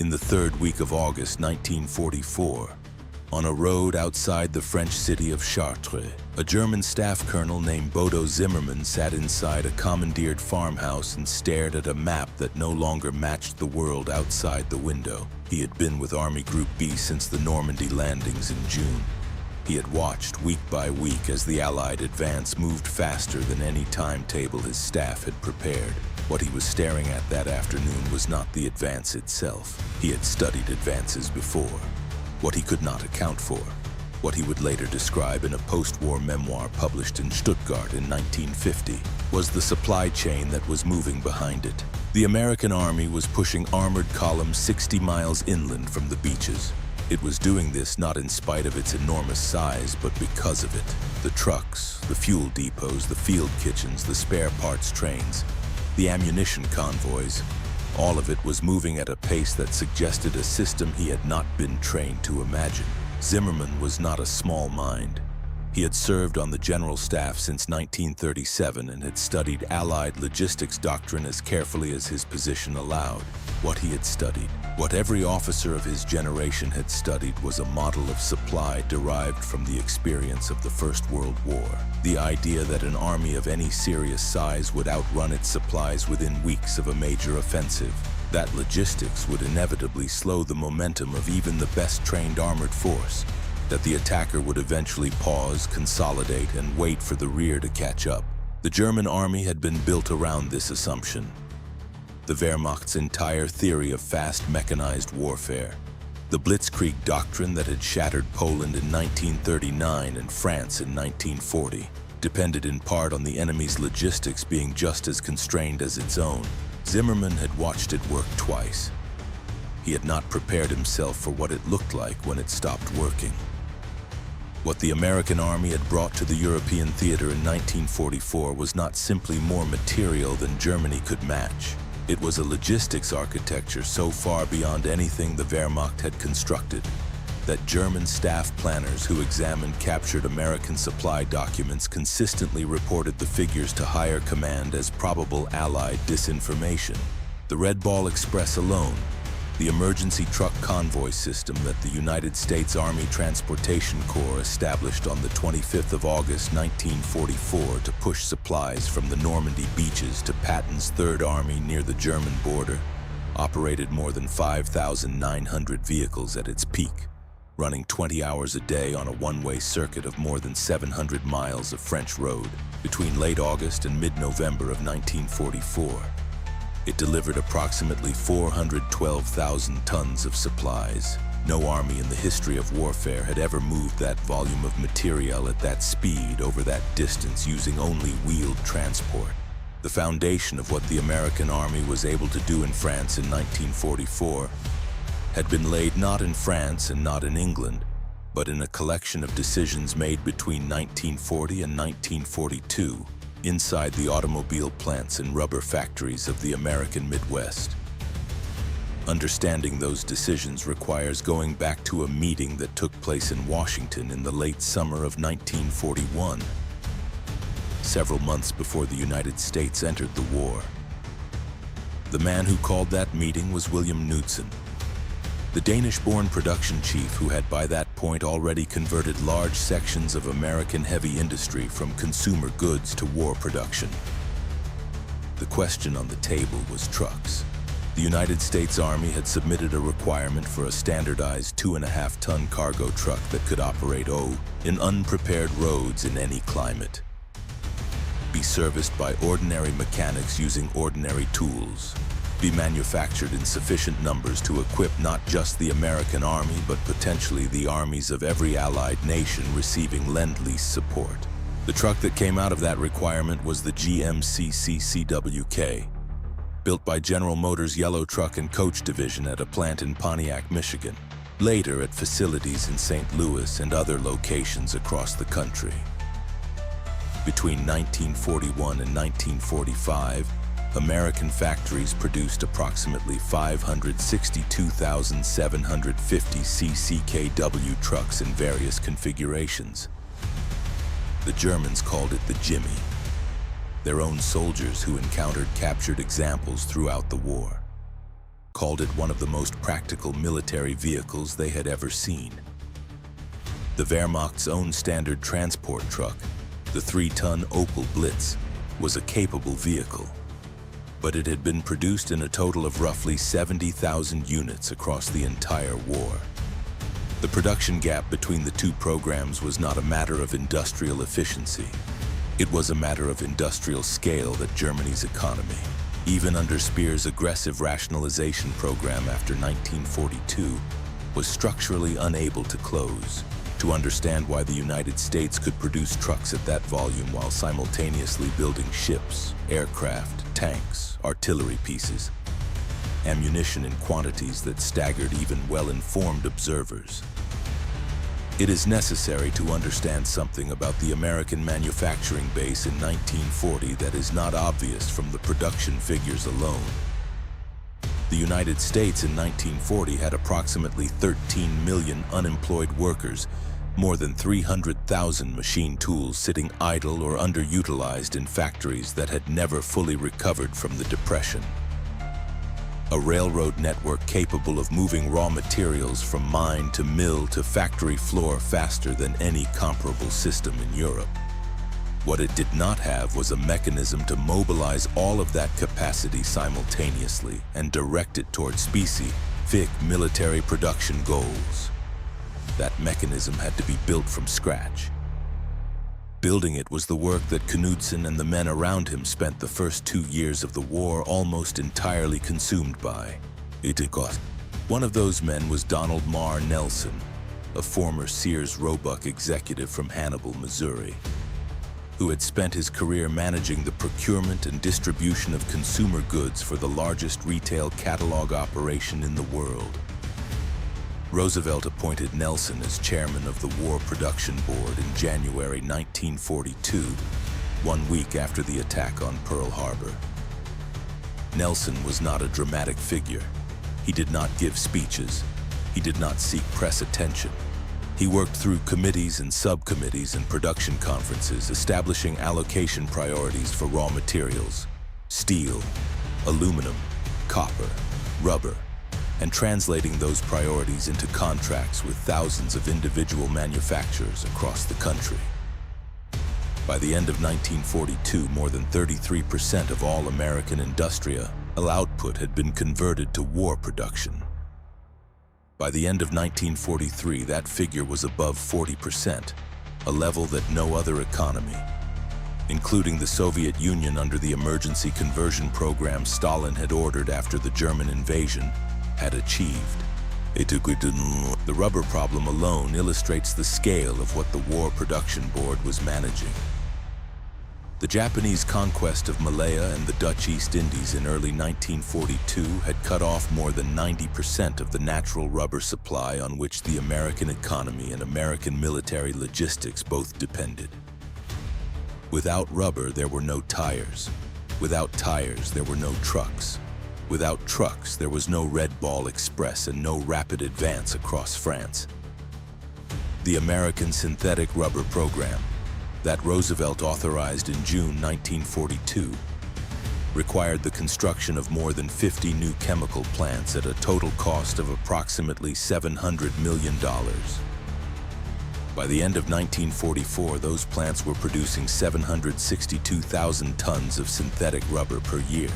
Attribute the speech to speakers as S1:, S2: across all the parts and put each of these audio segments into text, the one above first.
S1: In the third week of August 1944, on a road outside the French city of Chartres, a German staff colonel named Bodo Zimmermann sat inside a commandeered farmhouse and stared at a map that no longer matched the world outside the window. He had been with Army Group B since the Normandy landings in June. He had watched week by week as the Allied advance moved faster than any timetable his staff had prepared. What he was staring at that afternoon was not the advance itself. He had studied advances before. What he could not account for, what he would later describe in a post-war memoir published in Stuttgart in 1950, was the supply chain that was moving behind it. The American Army was pushing armored columns 60 miles inland from the beaches. It was doing this not in spite of its enormous size, but because of it. The trucks, the fuel depots, the field kitchens, the spare parts trains, the ammunition convoys, all of it was moving at a pace that suggested a system he had not been trained to imagine. Zimmermann was not a small mind. He had served on the general staff since 1937 and had studied Allied logistics doctrine as carefully as his position allowed. What he had studied, what every officer of his generation had studied, was a model of supply derived from the experience of the First World War. The idea that an army of any serious size would outrun its supplies within weeks of a major offensive. That logistics would inevitably slow the momentum of even the best trained armored force. That the attacker would eventually pause, consolidate, and wait for the rear to catch up. The German army had been built around this assumption. The Wehrmacht's entire theory of fast mechanized warfare, the Blitzkrieg doctrine that had shattered Poland in 1939 and France in 1940, depended in part on the enemy's logistics being just as constrained as its own. Zimmermann had watched it work twice. He had not prepared himself for what it looked like when it stopped working. What the American Army had brought to the European theater in 1944 was not simply more material than Germany could match. It was a logistics architecture so far beyond anything the Wehrmacht had constructed that German staff planners who examined captured American supply documents consistently reported the figures to higher command as probable Allied disinformation. The Red Ball Express alone, the emergency truck convoy system that the United States Army Transportation Corps established on the 25th of August 1944 to push supplies from the Normandy beaches to Patton's Third Army near the German border, operated more than 5,900 vehicles at its peak, running 20 hours a day on a one-way circuit of more than 700 miles of French road between late August and mid-November of 1944. It delivered approximately 412,000 tons of supplies. No army in the history of warfare had ever moved that volume of material at that speed over that distance using only wheeled transport. The foundation of what the American Army was able to do in France in 1944 had been laid not in France and not in England, but in a collection of decisions made between 1940 and 1942, inside the automobile plants and rubber factories of the American Midwest. Understanding those decisions requires going back to a meeting that took place in Washington in the late summer of 1941, several months before the United States entered the war. The man who called that meeting was William Knudsen, the Danish-born production chief who had by that point already converted large sections of American heavy industry from consumer goods to war production. The question on the table was trucks. The United States Army had submitted a requirement for a standardized 2.5-ton cargo truck that could operate in unprepared roads in any climate, be serviced by ordinary mechanics using ordinary tools, be manufactured in sufficient numbers to equip not just the American Army, but potentially the armies of every Allied nation receiving Lend-Lease support. The truck that came out of that requirement was the GMC CCKW, built by General Motors' Yellow Truck and Coach Division at a plant in Pontiac, Michigan, later at facilities in St. Louis and other locations across the country. Between 1941 and 1945, American factories produced approximately 562,750 CCKW trucks in various configurations. The Germans called it the Jimmy, their own soldiers who encountered captured examples throughout the war. called it one of the most practical military vehicles they had ever seen. The Wehrmacht's own standard transport truck, the 3-ton Opel Blitz, was a capable vehicle, but it had been produced in a total of roughly 70,000 units across the entire war. The production gap between the two programs was not a matter of industrial efficiency. It was a matter of industrial scale that Germany's economy, even under Speer's aggressive rationalization program after 1942, was structurally unable to close. To understand why the United States could produce trucks at that volume while simultaneously building ships, aircraft, tanks, artillery pieces, ammunition in quantities that staggered even well-informed observers. It is necessary to understand something about the American manufacturing base in 1940 that is not obvious from the production figures alone. The United States in 1940 had approximately 13 million unemployed workers, more than 300,000 machine tools sitting idle or underutilized in factories that had never fully recovered from the Depression. A railroad network capable of moving raw materials from mine to mill to factory floor faster than any comparable system in Europe. What it did not have was a mechanism to mobilize all of that capacity simultaneously and direct it toward specific military production goals. That mechanism had to be built from scratch. Building it was the work that Knudsen and the men around him spent the first 2 years of the war almost entirely consumed by. One of those men was Donald Marr Nelson, a former Sears Roebuck executive from Hannibal, Missouri, who had spent his career managing the procurement and distribution of consumer goods for the largest retail catalog operation in the world. Roosevelt appointed Nelson as chairman of the War Production Board in January 1942, 1 week after the attack on Pearl Harbor. Nelson was not a dramatic figure. He did not give speeches. He did not seek press attention. He worked through committees and subcommittees and production conferences, establishing allocation priorities for raw materials, steel, aluminum, copper, rubber, and translating those priorities into contracts with thousands of individual manufacturers across the country. By the end of 1942, more than 33% of all American industrial output had been converted to war production. By the end of 1943, that figure was above 40%, a level that no other economy, including the Soviet Union under the emergency conversion program Stalin had ordered after the German invasion, had achieved. The rubber problem alone illustrates the scale of what the War Production Board was managing. The Japanese conquest of Malaya and the Dutch East Indies in early 1942 had cut off more than 90% of the natural rubber supply on which the American economy and American military logistics both depended. Without rubber, there were no tires. Without tires, there were no trucks. Without trucks, there was no Red Ball Express and no rapid advance across France. The American synthetic rubber program, that Roosevelt authorized in June 1942, required the construction of more than 50 new chemical plants at a total cost of approximately $700 million. By the end of 1944, those plants were producing 762,000 tons of synthetic rubber per year,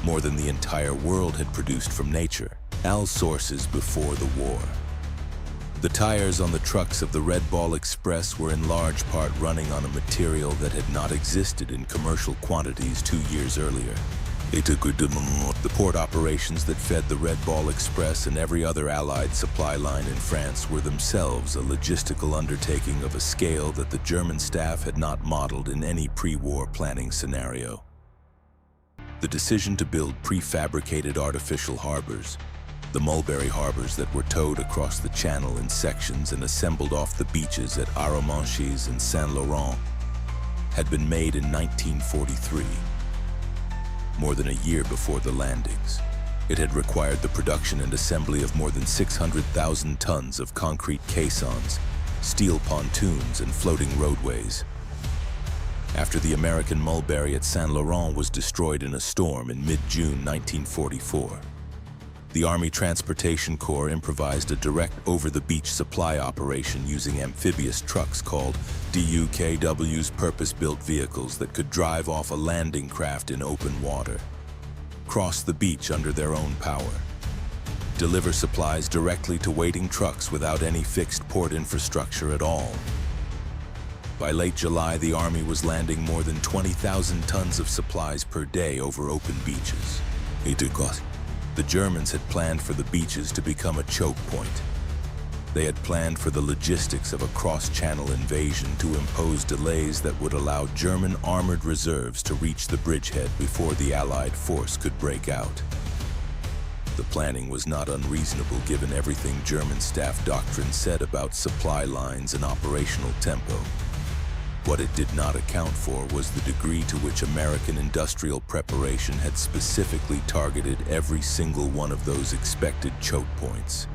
S1: more than the entire world had produced from nature, all sources before the war. The tires on the trucks of the Red Ball Express were in large part running on a material that had not existed in commercial quantities 2 years earlier. The port operations that fed the Red Ball Express and every other Allied supply line in France were themselves a logistical undertaking of a scale that the German staff had not modeled in any pre-war planning scenario. The decision to build prefabricated artificial harbors, the mulberry harbors that were towed across the channel in sections and assembled off the beaches at Arromanches and Saint-Laurent, had been made in 1943, more than a year before the landings. It had required the production and assembly of more than 600,000 tons of concrete caissons, steel pontoons, and floating roadways. After the American mulberry at Saint-Laurent was destroyed in a storm in mid-June 1944, The Army Transportation Corps improvised a direct over-the-beach supply operation using amphibious trucks called DUKWs, purpose-built vehicles that could drive off a landing craft in open water, cross the beach under their own power, deliver supplies directly to waiting trucks without any fixed port infrastructure at all. By late July, the Army was landing more than 20,000 tons of supplies per day over open beaches. The Germans had planned for the beaches to become a choke point. They had planned for the logistics of a cross-channel invasion to impose delays that would allow German armored reserves to reach the bridgehead before the Allied force could break out. The planning was not unreasonable given everything German staff doctrine said about supply lines and operational tempo. What it did not account for was the degree to which American industrial preparation had specifically targeted every single one of those expected choke points.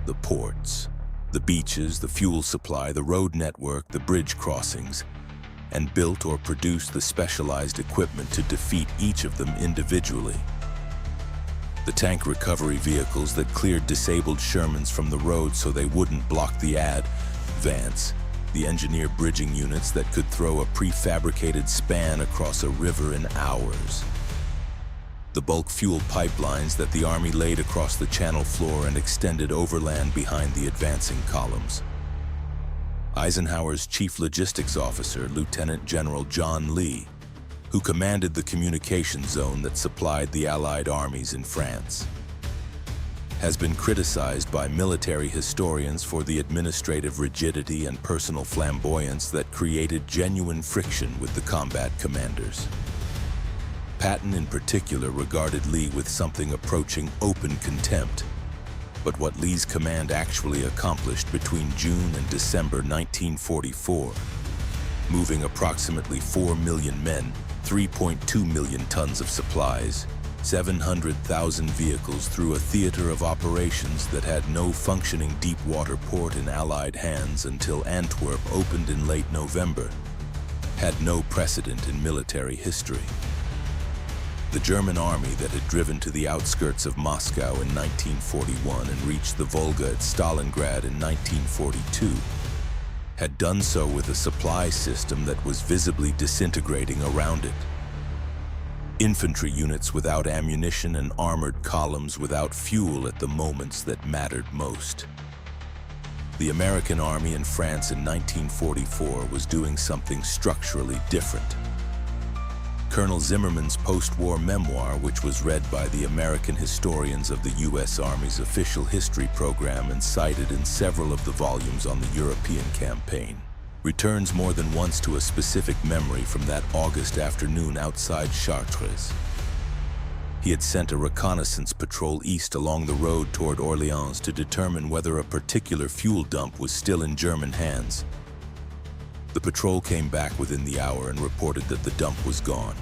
S1: The ports, the beaches, the fuel supply, the road network, the bridge crossings, and built or produced the specialized equipment to defeat each of them individually. The tank recovery vehicles that cleared disabled Shermans from the road so they wouldn't block the advance, the engineer bridging units that could throw a prefabricated span across a river in hours, the bulk fuel pipelines that the Army laid across the channel floor and extended overland behind the advancing columns. Eisenhower's chief logistics officer, Lieutenant General John Lee, who commanded the communication zone that supplied the Allied armies in France, has been criticized by military historians for the administrative rigidity and personal flamboyance that created genuine friction with the combat commanders. Patton in particular regarded Lee with something approaching open contempt. But what Lee's command actually accomplished between June and December 1944, moving approximately 4 million men, 3.2 million tons of supplies, 700,000 vehicles through a theater of operations that had no functioning deep water port in Allied hands until Antwerp opened in late November, had no precedent in military history. The German army that had driven to the outskirts of Moscow in 1941 and reached the Volga at Stalingrad in 1942 had done so with a supply system that was visibly disintegrating around it. Infantry units without ammunition and armored columns without fuel at the moments that mattered most. The American army in France in 1944 was doing something structurally different. Colonel Zimmerman's post-war memoir, which was read by the American historians of the U.S. Army's official history program and cited in several of the volumes on the European campaign, returns more than once to a specific memory from that August afternoon outside Chartres. He had sent a reconnaissance patrol east along the road toward Orléans to determine whether a particular fuel dump was still in German hands. The patrol came back within the hour and reported that the dump was gone,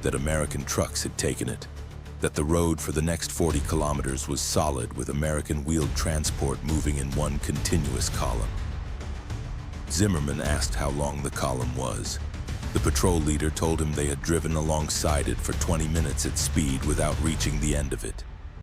S1: that American trucks had taken it, that the road for the next 40 kilometers was solid with American wheeled transport moving in one continuous column. Zimmerman asked how long the column was. The patrol leader told him they had driven alongside it for 20 minutes at speed without reaching the end of it.